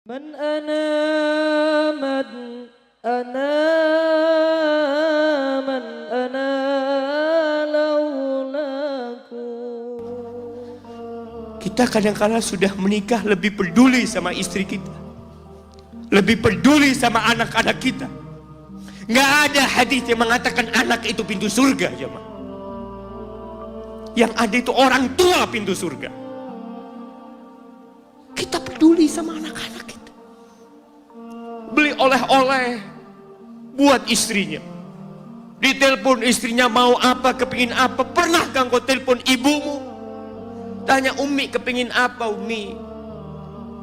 من أنا من أنا لولاكم. Kita kadang-kala sudah menikah lebih peduli sama istri kita, lebih peduli sama anak-anak kita. Nggak ada hadis yang mengatakan anak itu pintu surga, jemaah. Yang ada itu orang tua pintu surga. Kita peduli sama anak-anak kita. Beli oleh-oleh buat istrinya. Ditelepon istrinya mau apa, kepingin apa. Pernahkah engkau telepon ibumu? Tanya, Umi kepingin apa, Umi?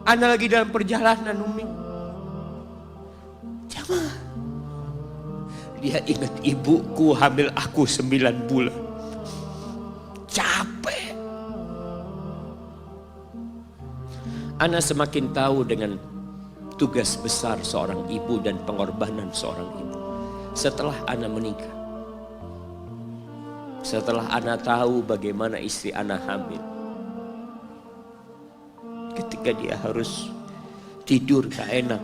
Ana lagi dalam perjalanan, Umi. Jamaah, dia ingat ibuku hamil aku 9 bulan. Capek. Ana semakin tahu dengan tugas besar seorang ibu dan pengorbanan seorang ibu setelah Ana menikah. Setelah Ana tahu bagaimana istri Ana hamil, ketika dia harus tidur gak enak,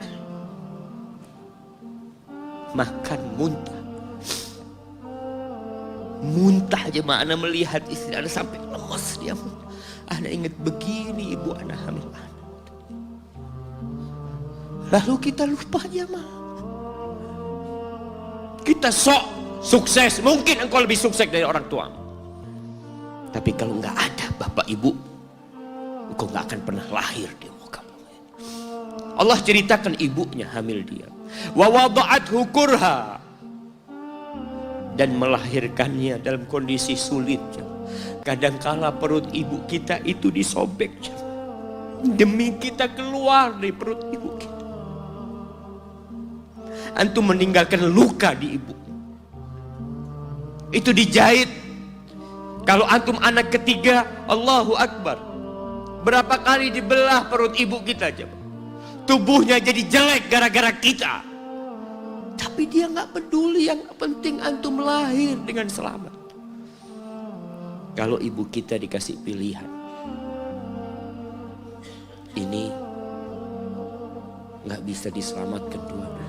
makan muntah aja, Ana melihat istri Ana sampai lemas dia muntah. Ana ingat begini ibu Ana hamil Ana. Lalu kita lupa jemaah. Kita sok sukses, mungkin engkau lebih sukses dari orang tua. Tapi kalau nggak ada bapak ibu, engkau nggak akan pernah lahir di muka bumi. Allah ceritakan ibunya hamil dia. Wa wada'athu kurha, dan melahirkannya dalam kondisi sulit. Kadangkala perut ibu kita itu disobek demi kita keluar dari perut ibu kita. Antum meninggalkan luka di ibu. Itu dijahit. Kalau antum anak ketiga, Allahu Akbar, berapa kali dibelah perut ibu kita aja. Tubuhnya jadi jelek gara-gara kita. Tapi dia nggak peduli, yang penting antum lahir dengan selamat. Kalau ibu kita dikasih pilihan, ini nggak bisa diselamatkan dua-duanya.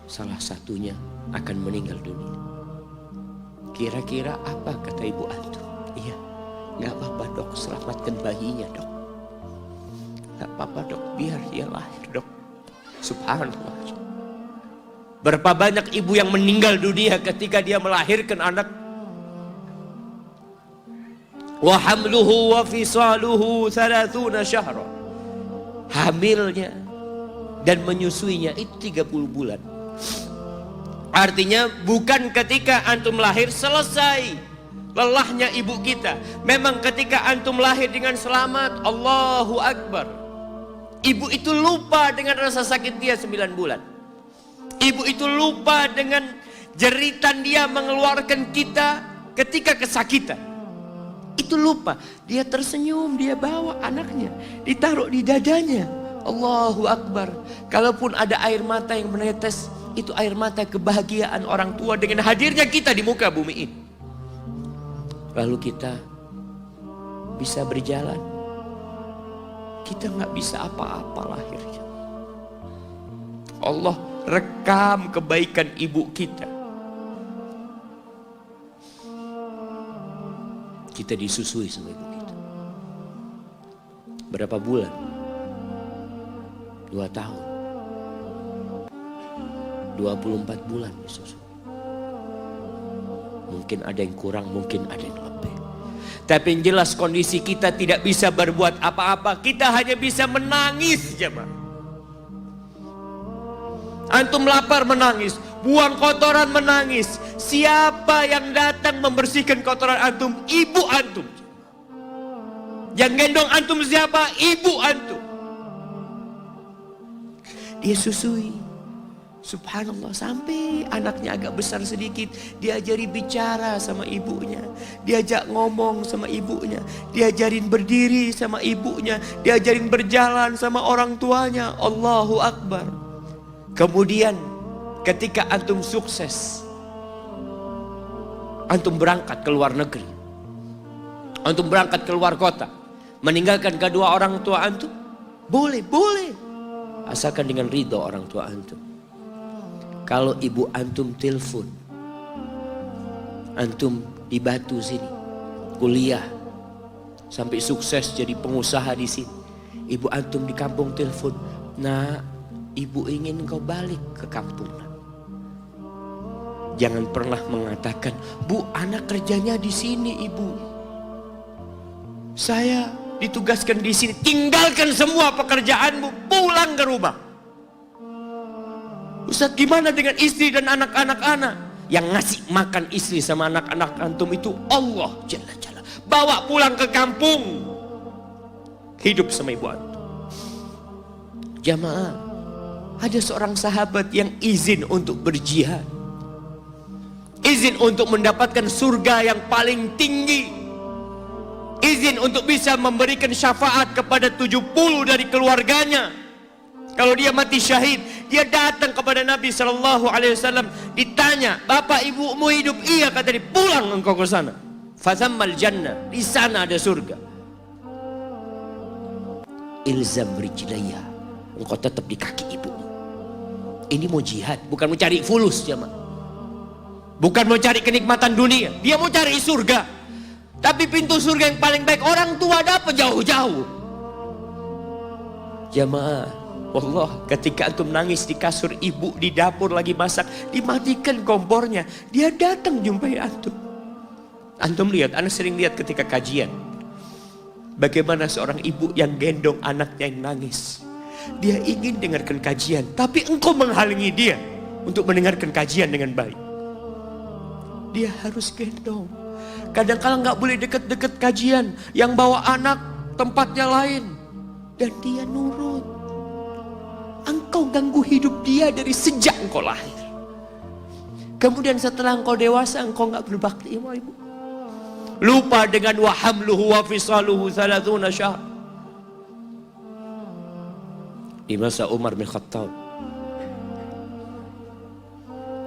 Salah satunya akan meninggal dunia. Kira-kira apa kata ibu antum? Iya, nggak apa-apa dok, selamatkan bayinya dok. Nggak apa-apa dok, biar dia lahir dok. Subhanallah. Berapa banyak ibu yang meninggal dunia ketika dia melahirkan anak. Wa hamluhu wa fisaluhu 30 syahra. Hamilnya dan menyusuinya itu 30 bulan. Artinya bukan ketika antum lahir selesai lelahnya ibu kita. Memang ketika antum lahir dengan selamat, Allahu Akbar, ibu itu lupa dengan rasa sakit dia 9 bulan. Ibu itu lupa dengan jeritan dia mengeluarkan kita ketika kesakitan. Itu lupa. Dia tersenyum, dia bawa anaknya, ditaruh di dadanya. Allahu Akbar. Kalaupun ada air mata yang menetes, itu air mata kebahagiaan orang tua dengan hadirnya kita di muka bumi ini. Lalu kita bisa berjalan. Kita nggak bisa apa-apa lahirnya. Allah rekam kebaikan ibu kita. Kita disusui sama ibu kita. Berapa bulan? 2 tahun. 24 bulan disusui. Mungkin ada yang kurang, mungkin ada yang lebih. Tapi yang jelas kondisi kita tidak bisa berbuat apa-apa. Kita hanya bisa menangis, jemaah. Antum lapar menangis, buang kotoran menangis. Siapa yang datang membersihkan kotoran antum? Ibu antum. Yang gendong antum siapa? Ibu antum. Dia susui. Subhanallah, sampai anaknya agak besar sedikit, diajari bicara sama ibunya, diajak ngomong sama ibunya, diajarin berdiri sama ibunya, diajarin berjalan sama orang tuanya. Allahu Akbar. Kemudian ketika antum sukses, antum berangkat ke luar negeri, antum berangkat ke luar kota, meninggalkan kedua orang tua antum? Boleh, boleh. Asalkan dengan ridho orang tua antum. Kalau ibu antum telepon, antum di Batu sini, kuliah, sampai sukses jadi pengusaha di sini. Ibu antum di kampung telepon, nah ibu ingin kau balik ke kampung. Jangan pernah mengatakan, Bu, anak kerjanya di sini, Ibu. Saya ditugaskan di sini. Tinggalkan semua pekerjaanmu, pulang ke rumah. Ustaz, gimana dengan istri dan anak-anak anak? Yang ngasih makan istri sama anak-anak antum itu Allah Jalla Jalla. Bawa pulang ke kampung. Hidup sama ibu antum. Jamaah, ada seorang sahabat yang izin untuk berjihad. Izin untuk mendapatkan surga yang paling tinggi. Izin untuk bisa memberikan syafaat kepada 70 dari keluarganya. Kalau dia mati syahid, dia datang kepada Nabi SAW. Ditanya, bapak ibumu hidup? Iya, kata dia. Pulang engkau ke sana. Fathammal jannah, di sana ada surga. Ilzam rijlaya, engkau tetap di kaki ibu. Ini mau jihad, bukan mau cari fulus, jamaah. Bukan mau cari kenikmatan dunia, dia mau cari surga. Tapi pintu surga yang paling baik orang tua dapat jauh-jauh. Jamaah, wallah, ketika antum nangis di kasur ibu di dapur lagi masak, dimatikan kompornya, dia datang jumpai antum. Antum lihat, anak sering lihat ketika kajian, bagaimana seorang ibu yang gendong anaknya yang nangis. Dia ingin dengarkan kajian, tapi engkau menghalangi dia untuk mendengarkan kajian dengan baik. Dia harus gendong. Kadang-kadang nggak boleh deket-deket kajian. Yang bawa anak tempatnya lain. Dan dia nurut. Engkau ganggu hidup dia dari sejak engkau lahir. Kemudian setelah engkau dewasa, engkau nggak berbakti sama ibu. Lupa dengan wa hamluhu wa fisaluhu 30 syahr. Di masa Umar bin Khattab,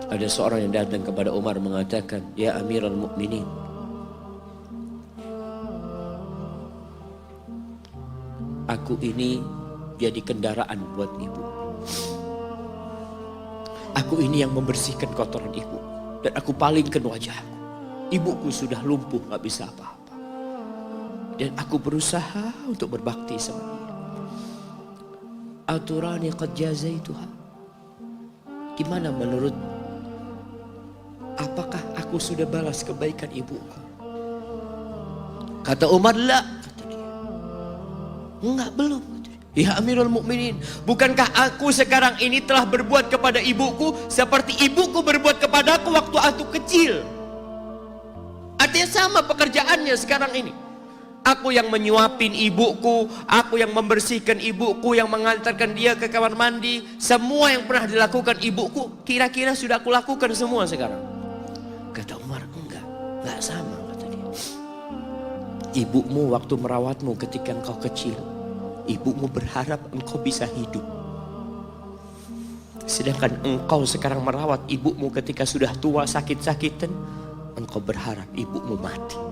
ada seorang yang datang kepada Umar mengatakan, ya Amirul Mukminin, aku ini jadi kendaraan buat ibu. Aku ini yang membersihkan kotoran ibu. Dan aku palingkan wajahku. Ibuku sudah lumpuh, gak bisa apa-apa. Dan aku berusaha untuk berbakti sama dia. Aturani qad jazaituha. Gimana menurut, apakah aku sudah balas kebaikan ibuku? Kata Umar, la. Kata dia, enggak, belum. Ya Amirul Mukminin, bukankah aku sekarang ini telah berbuat kepada ibuku seperti ibuku berbuat kepadaku waktu aku kecil? Artinya sama pekerjaannya sekarang ini. Aku yang menyuapin ibuku, aku yang membersihkan ibuku, yang mengantarkan dia ke kamar mandi. Semua yang pernah dilakukan ibuku, kira-kira sudah aku lakukan semua sekarang. Kata Umar, enggak sama, kata dia. Ibumu waktu merawatmu ketika engkau kecil, ibumu berharap engkau bisa hidup. Sedangkan engkau sekarang merawat ibumu ketika sudah tua sakit-sakitan, engkau berharap ibumu mati.